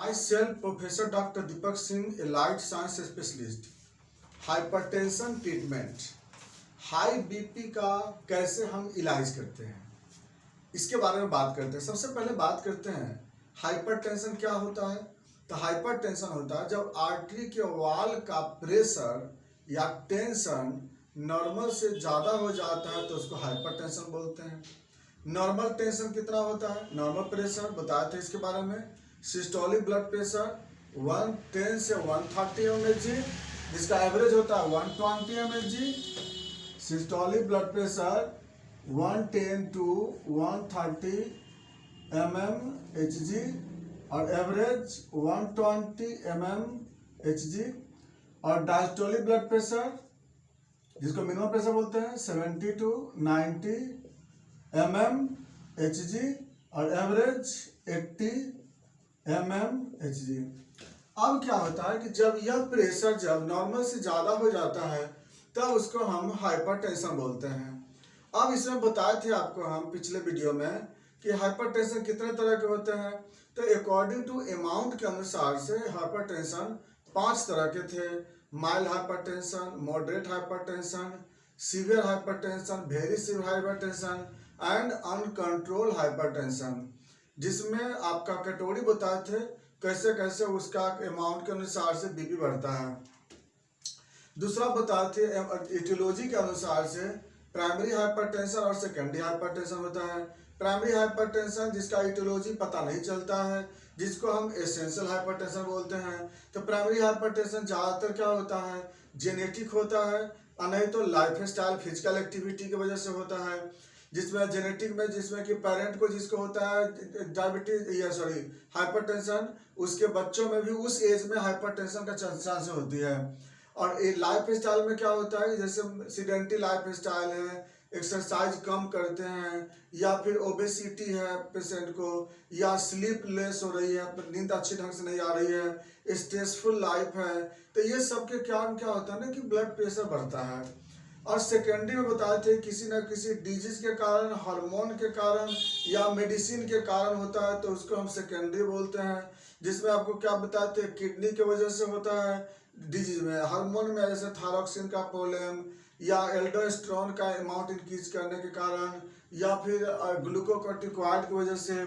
I self Professor Dr. Deepak Singh, a light science specialist. Hypertension treatment, high BP का कैसे हम इलाज करते हैं इसके बारे में बात करते हैं। सबसे पहले बात करते हैं हाइपरटेंशन क्या होता है। तो हाइपरटेंशन होता है जब आर्टरी के वॉल का प्रेशर या टेंशन नॉर्मल से ज़्यादा हो जाता है तो उसको हाइपरटेंशन बोलते हैं। नॉर्मल टेंशन कितना होता है, नॉर्मल प्रेशर बताए थे इसके बारे में। सिस्टोलिक ब्लड प्रेशर 110 से 130 mg, जिसका एवरेज होता है 120 mg। Systolic blood pressure 110 to 130 mmHg और एवरेज 120 mmHg। और डायस्टोलिक ब्लड प्रेशर जिसको मिनिमम प्रेशर बोलते हैं 70 to 90 mmHg और एवरेज 80 mmHg। अब क्या होता है कि जब यह प्रेशर जब नॉर्मल से ज़्यादा हो जाता है तब उसको हम हाइपरटेंशन बोलते हैं। अब इसमें बताए थे आपको हम पिछले वीडियो में कि हाइपरटेंशन कितने तरह के होते हैं। तो अकॉर्डिंग टू अमाउंट के अनुसार से हाइपरटेंशन 5 तरह के थे। Mild hypertension, moderate hypertension, severe hypertension, very severe hypertension and uncontrol hypertension, जिसमें आपका कैटेगरी बताए थे कैसे कैसे उसका अमाउंट के अनुसार से बीपी बढ़ता है। दूसरा बताए थे एटियोलॉजी के अनुसार से प्राइमरी हाइपरटेंशन और सेकेंडरी हाइपरटेंशन होता है। प्राइमरी हाइपरटेंशन जिसका एटियोलॉजी पता नहीं चलता है, जिसको हम एसेंशियल हाइपरटेंशन बोलते हैं। तो प्राइमरी हाइपरटेंशन ज़्यादातर क्या होता है, जेनेटिक होता है और नहीं तो लाइफ स्टाइल फिजिकल एक्टिविटी की वजह से होता है। जिसमें जेनेटिक में जिसमें कि पेरेंट को जिसको होता है डायबिटीज या सॉरी हाइपरटेंशन, उसके बच्चों में भी उस एज में हाइपरटेंशन का चांस होती है। और लाइफ स्टाइल में क्या होता है, जैसे सीडेंटरी लाइफ स्टाइल है, एक्सरसाइज कम करते हैं, या फिर ओबेसिटी है पेशेंट को, या स्लीप लेस हो रही है, नींद अच्छी ढंग से नहीं आ रही है, स्ट्रेसफुल लाइफ है, तो ये सब के कारण क्या होता है ना कि ब्लड प्रेशर बढ़ता है। और सेकेंडरी में बताए थे किसी न किसी डिजीज के कारण, हार्मोन के कारण या मेडिसिन के कारण होता है तो उसको हम सेकेंडरी बोलते हैं। जिसमें आपको क्या बताते हैं, किडनी की वजह से होता है डिजीज में, हार्मोन में जैसे थायरॉक्सिन का प्रॉब्लम या एल्डोस्टेरोन का अमाउंट इंक्रीज करने के कारण, या फिर ग्लूकोकॉर्टिकॉइड की वजह से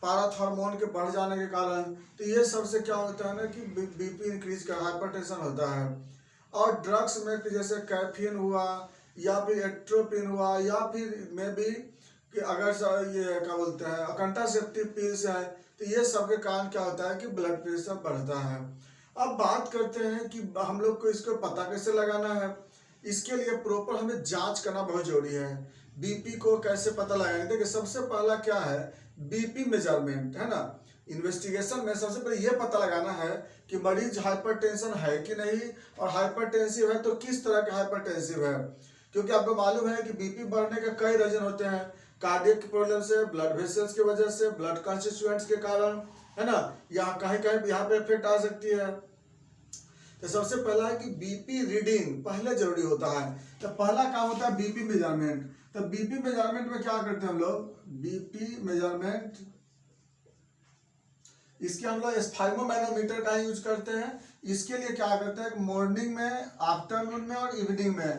पैराथॉर्मोन के बढ़ जाने के कारण, तो ये सबसे क्या होता है ना कि बीपी इंक्रीज का हाइपरटेंशन होता है। और ड्रग्स में जैसे कैफीन हुआ या फिर एट्रोपिन हुआ या फिर में भी कि अगर ये क्या बोलते हैं कंट्रासेप्टिव पिल्स है, तो ये सब के कारण क्या होता है कि ब्लड प्रेशर बढ़ता है। अब बात करते हैं कि हम लोग को इसको पता कैसे लगाना है। इसके लिए प्रॉपर हमें जांच करना बहुत जरूरी है। बीपी को कैसे पता लगाएंगे, देखिए सबसे पहला क्या है, बीपी मेजरमेंट है ना। इन्वेस्टिगेशन में सबसे पहले ये पता लगाना है कि मरीज हाइपरटेंशन है कि नहीं, और हाइपरटेंसिव है तो किस तरह का हाइपरटेंसिव है। क्योंकि आपको मालूम है कि बीपी बढ़ने के कई रीजन होते हैं, कार्डियक प्रॉब्लम से, ब्लड वेसल्स की वजह से, ब्लड कंस्टिट्यूएंट्स के कारण, है ना, यहाँ कहीं कहीं यहाँ पे इफेक्ट आ सकती है। तो सबसे पहला है कि बीपी रीडिंग पहले जरूरी होता है। तो पहला काम होता है बीपी मेजरमेंट। तो बीपी मेजरमेंट में क्या करते हैं हम लोग, बीपी मेजरमेंट इसके हम लोग स्फाइमोमैनोमीटर का यूज करते हैं। इसके लिए क्या करते हैं, मॉर्निंग में, आफ्टरनून में और इवनिंग में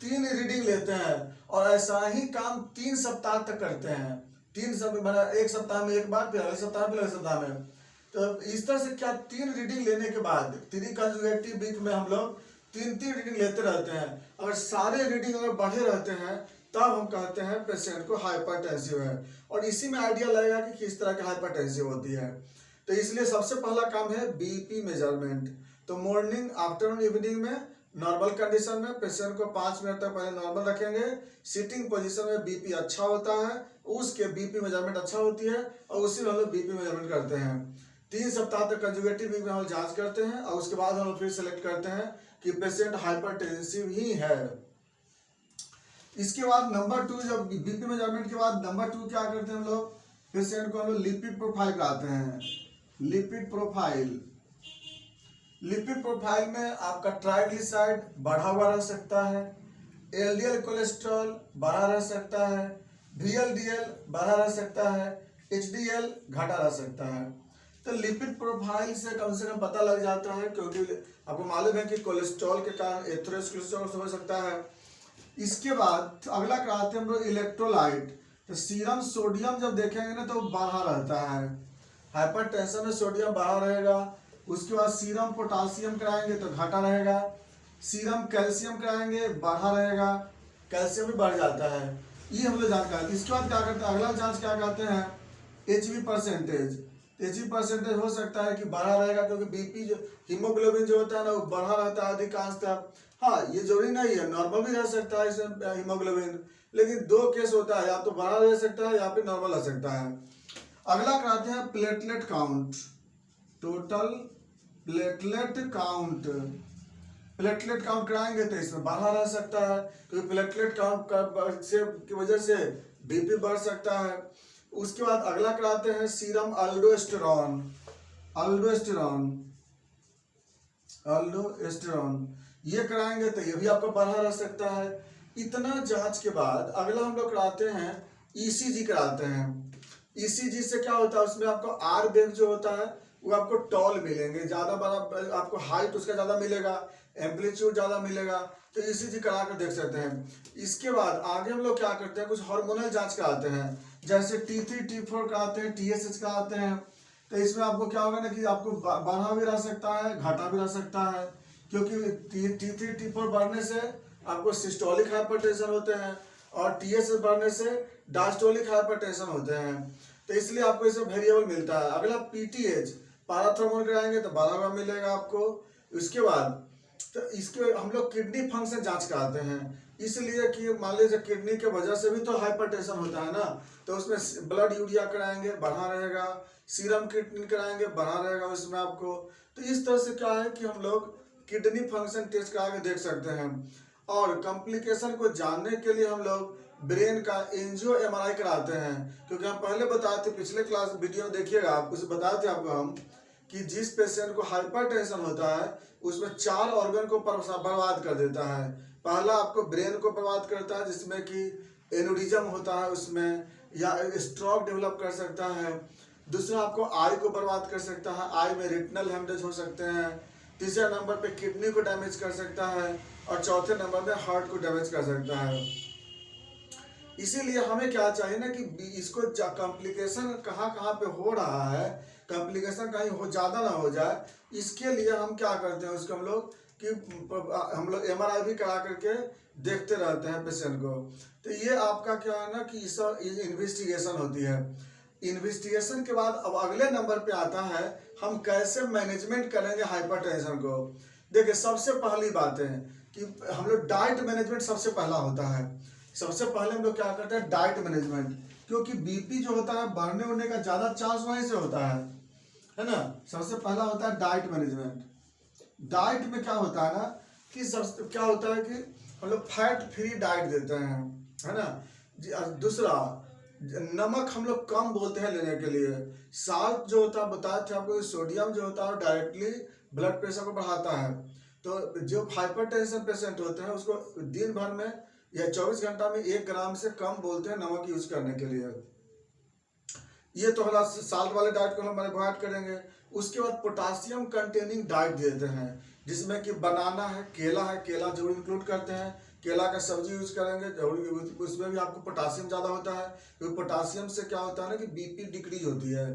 3 रीडिंग लेते हैं, और ऐसा ही काम 3 सप्ताह तक करते हैं। 3 सप्ताह, एक सप्ताह में एक बार, फिर अगले सप्ताह में, फिर अगले सप्ताह में। तो इस तरह से क्या 3 रीडिंग लेने के बाद 3 कंसेक्यूटिव वीक में हम लोग 3 रीडिंग लेते रहते हैं। अगर सारे रीडिंग अगर बढ़े रहते हैं तब हम कहते हैं पेशेंट को हाइपरटेंसिव है। और इसी में आइडिया लगेगा कि किस तरह की हाइपरटेंसिव होती है। तो इसलिए सबसे पहला काम है बीपी मेजरमेंट। तो मॉर्निंग, आफ्टरनून, इवनिंग में नॉर्मल कंडीशन में पेशेंट को 5 मिनट तक पहले नॉर्मल रखेंगे। सिटिंग पोजीशन में बीपी अच्छा होता है, उसके बीपी मेजरमेंट अच्छा होती है, और उसी में हम लोग बीपी मेजरमेंट करते हैं। 3 सप्ताह तक कंजुगेटिव वीक में हम जांच करते हैं, और उसके बाद हम लोग फिर सेलेक्ट करते हैं कि पेशेंट हाइपरटेंसिव ही है। इसके बाद नंबर 2, जब बीपी मेजरमेंट के बाद नंबर 2 क्या करते हैं हम लोग, पेशेंट को हम लोग लिपिड प्रोफाइल कराते हैं। लिपिड प्रोफाइल, लिपिड प्रोफाइल में आपका ट्राइग्लिसराइड बढ़ा हुआ रह सकता है, एलडीएल कोलेस्ट्रॉल बढ़ा रह सकता है, वीएलडीएल बढ़ा रह सकता है, एचडीएल घटा रह सकता है। तो लिपिड प्रोफाइल से कम पता लग जाता है, क्योंकि आपको मालूम है कि कोलेस्ट्रॉल के कारण एथेरोस्क्लेरोसिस हो सकता है। इसके बाद अगला कराते हैं हम लोग इलेक्ट्रोलाइट। तो सीरम सोडियम जब देखेंगे ना तो बढ़ा रहता है, हाइपरटेंशन में सोडियम बढ़ा रहेगा। उसके बाद सीरम पोटासियम कराएंगे तो घटा रहेगा, सीरम कैल्शियम कराएंगे बढ़ा रहेगा, कैल्शियम भी बढ़ जाता है। ये हम लोग जांच कराते हैं। इसके बाद क्या करते हैं, अगला जांच क्या करते हैं, एचबी परसेंटेज। एचबी परसेंटेज हो सकता है कि बढ़ा रहेगा, क्योंकि बीपी जो हीमोग्लोबिन जो होता है ना वो बढ़ा रहता है अधिकांशतः। हाँ, ये जरूरी नहीं है, नॉर्मल भी रह सकता है इसमें हीमोग्लोबिन, लेकिन दो केस होता है, या तो बढ़ा रह सकता है या फिर नॉर्मल रह सकता है। अगला कराते हैं platelet count, total platelet count. Platelet count कराएंगे तो इसमें बढ़ा रह सकता है, क्योंकि प्लेटलेट काउंट से की वजह से बीपी बढ़ सकता है। उसके बाद अगला कराते हैं सीरम अल्डोस्टेरॉन। अल्डोस्टेरॉन अल्डोस्टेरॉन ये कराएंगे तो ये भी आपको बढ़ा रह सकता है। इतना जांच के बाद अगला हम लोग कराते हैं ईसीजी कराते हैं। ईसीजी से क्या होता है, उसमें आपको आर वेव जो होता है वो आपको टॉल मिलेंगे, ज्यादा बड़ा आपको हाइट उसका ज्यादा मिलेगा, एम्पलीट्यूड ज्यादा मिलेगा, तो ईसीजी करा कर देख सकते हैं। इसके बाद आगे हम लोग क्या करते हैं, कुछ हार्मोनल जांच कराते हैं, जैसे T3 T4 कराते हैं, TSH कराते हैं। तो इसमें आपको क्या होगा ना कि आपको बढ़ा भी रह सकता है, घटा भी रह सकता है, क्योंकि T3 T4 बढ़ने से आपको सिस्टोलिक हाइपरटेंशन होते हैं और TSH बढ़ने से डायस्टोलिक हाइपरटेंशन होते हैं, तो इसलिए आपको इसमें वेरिएबल मिलता है। अगला PTH पैराथर्मोन कराएंगे तो 12 ग्राम मिलेगा आपको। उसके बाद तो इसके हम लोग किडनी फंक्शन जांच कराते हैं, इसलिए कि मान लीजिए किडनी के वजह से भी तो हाइपरटेंशन होता है ना, तो उसमें ब्लड यूरिया कराएंगे बढ़ा रहेगा, सीरम क्रिएटिनिन कराएंगे बढ़ा रहेगा उसमें आपको। तो इस तरह से क्या है कि हम लोग किडनी फंक्शन टेस्ट करा के देख सकते हैं। और कॉम्प्लिकेशन को जानने के लिए हम लोग ब्रेन का एंजियो एमआरआई कराते हैं, क्योंकि हम पहले बताए थे, पिछले क्लास वीडियो में देखिएगा आप, उसे बताए थे आपको हम कि जिस पेशेंट को हाइपरटेंशन होता है उसमें 4 ऑर्गन को बर्बाद कर देता है। पहला आपको ब्रेन को बर्बाद करता है, जिसमें कि एनुरिज्म होता है उसमें, या स्ट्रोक डेवलप कर सकता है। दूसरा आपको आई को बर्बाद कर सकता है, आई में रेटिनल हेमरेज हो सकते हैं। तीसरे नंबर पे किडनी को डैमेज कर सकता है, और चौथे नंबर में हार्ट को डैमेज कर सकता है। इसीलिए हमें क्या चाहिए ना कि इसको कॉम्प्लिकेशन कहाँ कहाँ पे हो रहा है, कॉम्प्लिकेशन कहीं हो ज़्यादा ना हो जाए, इसके लिए हम क्या करते हैं, उसको हम लोग एमआरआई भी करा करके देखते रहते हैं पेशेंट को। तो ये आपका क्या है ना कि इस इन्वेस्टिगेशन होती है। इन्वेस्टिगेशन के बाद अब अगले नंबर पे आता है हम कैसे मैनेजमेंट करेंगे हाइपरटेंशन को। देखिए, सबसे पहली बात है कि हम लोग डाइट मैनेजमेंट सबसे पहला होता है। सबसे पहले हम लोग क्या करते हैं, डाइट मैनेजमेंट, क्योंकि बीपी जो होता है बढ़ने उड़ने का ज्यादा चांस वहीं से होता है ना। सबसे पहला होता है डाइट मैनेजमेंट। डाइट में क्या होता है ना कि सब क्या होता है कि हम लोग फैट फ्री डाइट देते हैं, है ना। दूसरा, नमक हम लोग कम बोलते हैं लेने के लिए। साल्ट जो होता है बताए थे आपको, सोडियम जो होता है डायरेक्टली ब्लड प्रेशर को बढ़ाता है। तो जो हाइपरटेंशन पेशेंट होते हैं उसको दिन भर में या 24 घंटा में 1 ग्राम से कम बोलते हैं नमक यूज करने के लिए। ये तो हमारा साल्ट वाले डाइट को हम अवॉइड करेंगे। उसके बाद पोटासियम कंटेनिंग डाइट देते हैं, जिसमें कि बनाना है, केला जरूर इंक्लूड करते हैं, केला का सब्जी यूज करेंगे जरूर, उसमें भी आपको पोटासियम ज़्यादा होता है, क्योंकि पोटासियम से क्या होता है ना कि बीपी डिक्रीज होती है।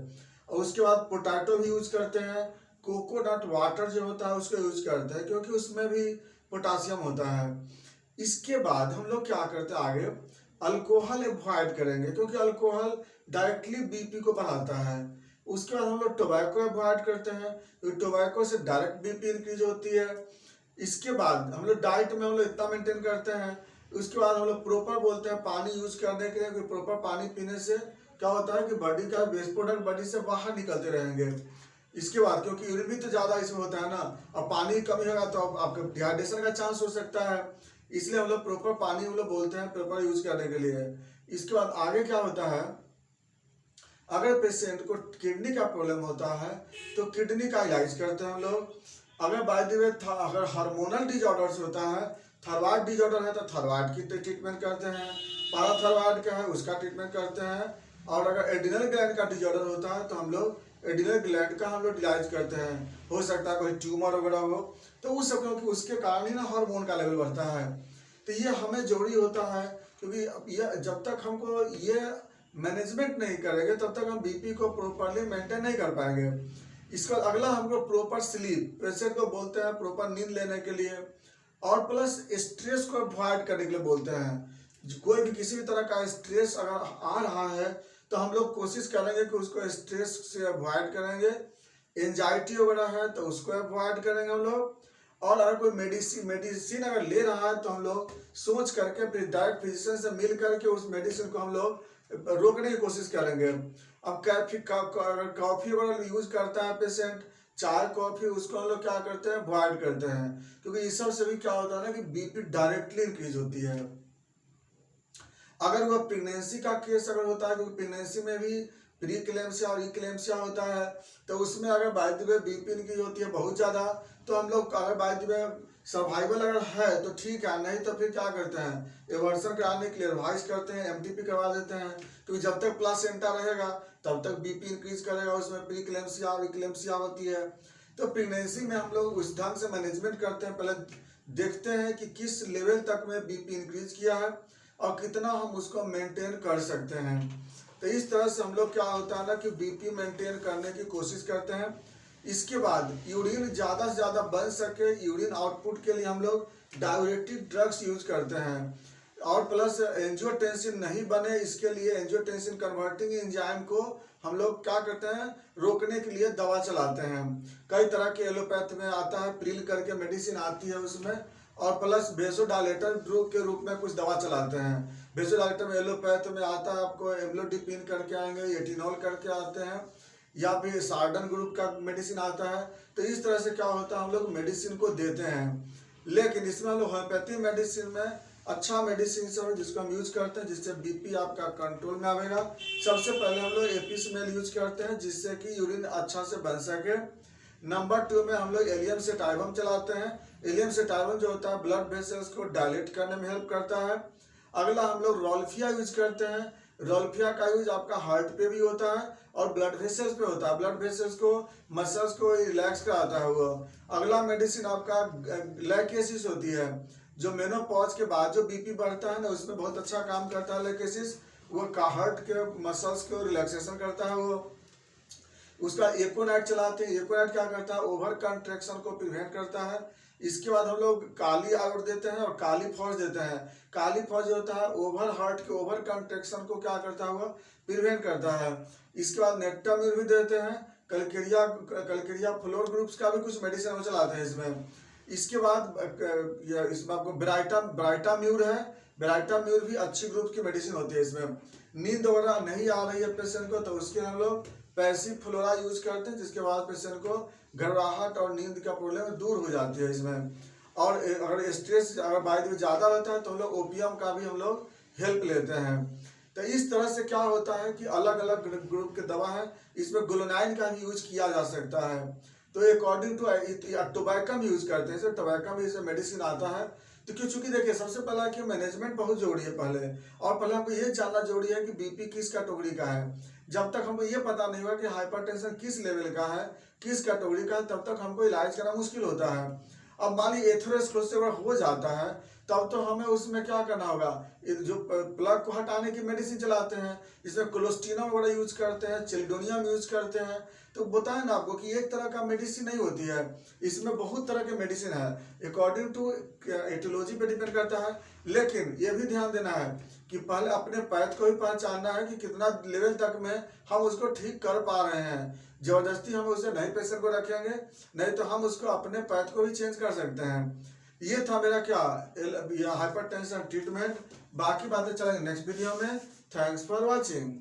और उसके बाद पोटैटो भी यूज करते हैं, कोकोनट वाटर जो होता है उसको यूज करते हैं, क्योंकि उसमें भी पोटासियम होता है। इसके बाद हम लोग क्या करते हैं आगे, अल्कोहल अवॉइड करेंगे, क्योंकि अल्कोहल डायरेक्टली बीपी को बढ़ाता है। उसके बाद हम लोग टोबैको अवॉइड करते हैं, क्योंकि टोबैको से डायरेक्ट बीपी इंक्रीज होती है। इसके बाद हम लोग डाइट में हम लोग इतना मेंटेन करते हैं। उसके बाद हम लोग प्रॉपर बोलते हैं पानी यूज करने के लिए, क्योंकि प्रॉपर पानी पीने से क्या होता है कि बॉडी का वेस्ट प्रोडक्ट बॉडी से बाहर निकलते रहेंगे। इसके बाद क्योंकि यूरिन भी तो ज़्यादा इसमें होता है ना, और पानी कमी होगा तो आपका डिहाइड्रेशन का चांस हो सकता है, इसलिए हम लोग प्रॉपर पानी हम लोग बोलते हैं प्रॉपर यूज करने के लिए। इसके बाद आगे क्या होता है, अगर पेशेंट को किडनी का प्रॉब्लम होता है तो किडनी का इलाज करते हैं हम लोग। अगर बाय द वे अगर हार्मोनल डिजॉर्डर्स होता है, थायराइड डिजॉर्डर है तो थायराइड की ट्रीटमेंट करते हैं, पैराथायराइड का है उसका ट्रीटमेंट करते हैं, और अगर एड्रिनल ग्लैंड का डिजॉर्डर होता है तो हम लोग एड्रिनल ग्लैंड का हम लोग इलाज करते हैं। हो सकता है कोई ट्यूमर वगैरह हो, तो उस सब क्योंकि उसके कारण ही ना हार्मोन का लेवल बढ़ता है। तो ये हमें जरूरी होता है, क्योंकि ये जब तक हमको ये मैनेजमेंट नहीं करेंगे तब तक हम बीपी को प्रॉपरली मेंटेन नहीं कर पाएंगे। इसका अगला हमको प्रॉपर स्लीप, पेशेंट को बोलते हैं प्रॉपर नींद लेने के लिए, और प्लस स्ट्रेस को अवॉइड करने के लिए बोलते हैं। कोई भी किसी भी तरह का स्ट्रेस अगर आ रहा है तो हम लोग कोशिश करेंगे कि उसको स्ट्रेस से अवॉइड करेंगे। एंजाइटी वगैरह है तो उसको अवॉइड करेंगे हम लोग। और अगर कोई मेडिसिन अगर ले रहा है तो हम लोग सोच करके फिर डायरेक्ट फिजिशियन से मिल करके उस मेडिसिन को हम लोग रोकने की कोशिश करेंगे। अब कॉफ़ी वगैरह यूज करता है पेशेंट, चाय कॉफ़ी, उसको हम लोग क्या करते हैं, अवॉइड करते हैं, क्योंकि इस सब से भी क्या होता है ना कि बीपी डायरेक्टली इंक्रीज होती है। अगर वह प्रेगनेंसी का केस अगर होता है, क्योंकि प्रेगनेंसी में भी प्री क्लेम्सिया और इक्लेम्सिया होता है, तो उसमें अगर बाय द वे बीपी इनकी होती है बहुत ज़्यादा, तो हम लोग अगर बाय द वे सर्वाइवल अगर है तो ठीक है, नहीं तो फिर क्या करते हैं, एवर्सन कराने के लिए रिवाइज करते हैं, एमटीपी करवा देते हैं, क्योंकि जब तक प्लासेंटा रहेगा तब तक बीपी इंक्रीज करेगा, उसमें प्री क्लेम्सिया और इक्लेम्सिया होती है। तो प्रेगनेंसी में हम लोग उस ढंग से मैनेजमेंट करते हैं, पहले देखते हैं कि किस लेवल तक में बीपी इंक्रीज किया है और कितना हम उसको मेंटेन कर सकते हैं। तो इस तरह से हम लोग क्या होता है ना कि बीपी मेंटेन करने की कोशिश करते हैं। इसके बाद यूरिन ज़्यादा से ज़्यादा बन सके, यूरिन आउटपुट के लिए हम लोग डाययूरेटिक ड्रग्स यूज करते हैं, और प्लस एंजियोटेंसिन नहीं बने इसके लिए एंजियोटेंसिन कन्वर्टिंग एंजाइम को हम लोग क्या करते हैं, रोकने के लिए दवा चलाते हैं। कई तरह के एलोपैथ में आता है, प्रिल करके मेडिसिन आती है उसमें, और प्लस बेसोडालेटर ड्रग के रूप में कुछ दवा चलाते हैं। बेसोडालेटर में एलोपैथ में आता है आपको एम्लोडिपिन करके आएंगे, एटिनॉल करके आते हैं, या फिर सार्डन ग्रुप का मेडिसिन आता है। तो इस तरह से क्या होता है, हम लोग मेडिसिन को देते हैं। लेकिन इसमें हम लोग होम्योपैथी मेडिसिन में अच्छा मेडिसिन सब है जिसको हम यूज करते हैं, जिससे बीपी आपका कंट्रोल में आएगा। सबसे पहले हम लोग एपिसमेल यूज करते हैं जिससे कि यूरिन अच्छा से बन सके। नंबर 2 में हम लोग एलियम सेटाइवम चलाते हैं। एलियम सेटाइवम जो होता है ब्लड वेसल्स को डायलेट करने में हेल्प करता है। अगला हम लोग रोल्फिया यूज करते हैं। रोल्फिया का यूज आपका हार्ट पे भी होता है और ब्लड वेसल्स पे होता है, ब्लड वेसल्स को मसल्स को रिलैक्स कराता है वो। अगला मेडिसिन आपका लैकेसिस होती है, जो मेनोपॉज के बाद जो बीपी बढ़ता है ना उसमें बहुत अच्छा काम करता है लैकेसिस, वो हार्ट के मसल्स को रिलैक्सेशन करता है वो। उसका एकोनाइट चलाते हैं, एकोनाइट क्या करता है, ओवर कंट्रैक्शन को प्रिवेंट करता है। इसके बाद हम लोग काली आयोड देते हैं और काली फौज देते हैं। काली फौज होता है ओवर हार्ट के ओवर कंट्रैक्शन को क्या करता है, वो प्रिवेंट करता है। इसके बाद नेक्टाम्यूर भी देते हैं। कलकेरिया फ्लोर ग्रुप्स का भी कुछ मेडिसिन हम चलाते हैं इसमें। इसके बाद इसमें आपको ब्राइटाम्यूर है, ब्राइटाम्यूर भी अच्छी ग्रुप की मेडिसिन होती है इसमें। नींद वगैरह नहीं आ रही है पेशेंट को तो उसके हम लोग पैसिफ्लोरा यूज करते हैं, जिसके बाद पेशेंट को घबराहट और नींद का प्रॉब्लम दूर हो जाती है इसमें। और अगर स्ट्रेस अगर बाय ज़्यादा रहता है तो हम लोग ओपियम का भी हम लोग हेल्प लेते हैं। तो इस तरह से क्या होता है कि अलग अलग ग्रुप के दवा है, इसमें ग्लूनाइन का भी यूज किया जा सकता है। तो अकॉर्डिंग टू टोबैकम यूज करते हैं, टोबैकम इसे मेडिसिन आता है। तो क्यों, चूंकि देखिए सबसे पहला कि मैनेजमेंट बहुत जरूरी है पहले, और पहले हमको ये जानना जरूरी है कि बीपी किस कैटेगरी का है। जब तक हमको ये पता नहीं होगा कि हाइपरटेंशन किस लेवल का है, किस कैटेगरी का है, तब तक हमको इलाज करना मुश्किल होता है। अब मान ली एथेरोस्क्लेरोसिस अगर हो जाता है तब तो हमें उसमें क्या करना होगा, जो प्लग को हटाने की मेडिसिन चलाते हैं, इसमें कोलोस्टिनम वगैरह यूज करते हैं, चिल्डोनियम यूज करते हैं। तो बताए ना आपको कि एक तरह का मेडिसिन नहीं होती है, इसमें बहुत तरह के मेडिसिन है, अकॉर्डिंग टू एटियोलॉजी पे डिपेंड करता है। लेकिन ये भी ध्यान देना है कि पहले अपने पैथ को भी पहचानना है कि कितना लेवल तक में हम उसको ठीक कर पा रहे हैं। जबरदस्ती हम उसे नए पेशेंट को रखेंगे, नहीं तो हम उसको अपने पैथ को भी चेंज कर सकते हैं। ये था मेरा क्या हाइपरटेंशन ट्रीटमेंट। बाकी बातें चलेंगे नेक्स्ट वीडियो में। Thanks for watching.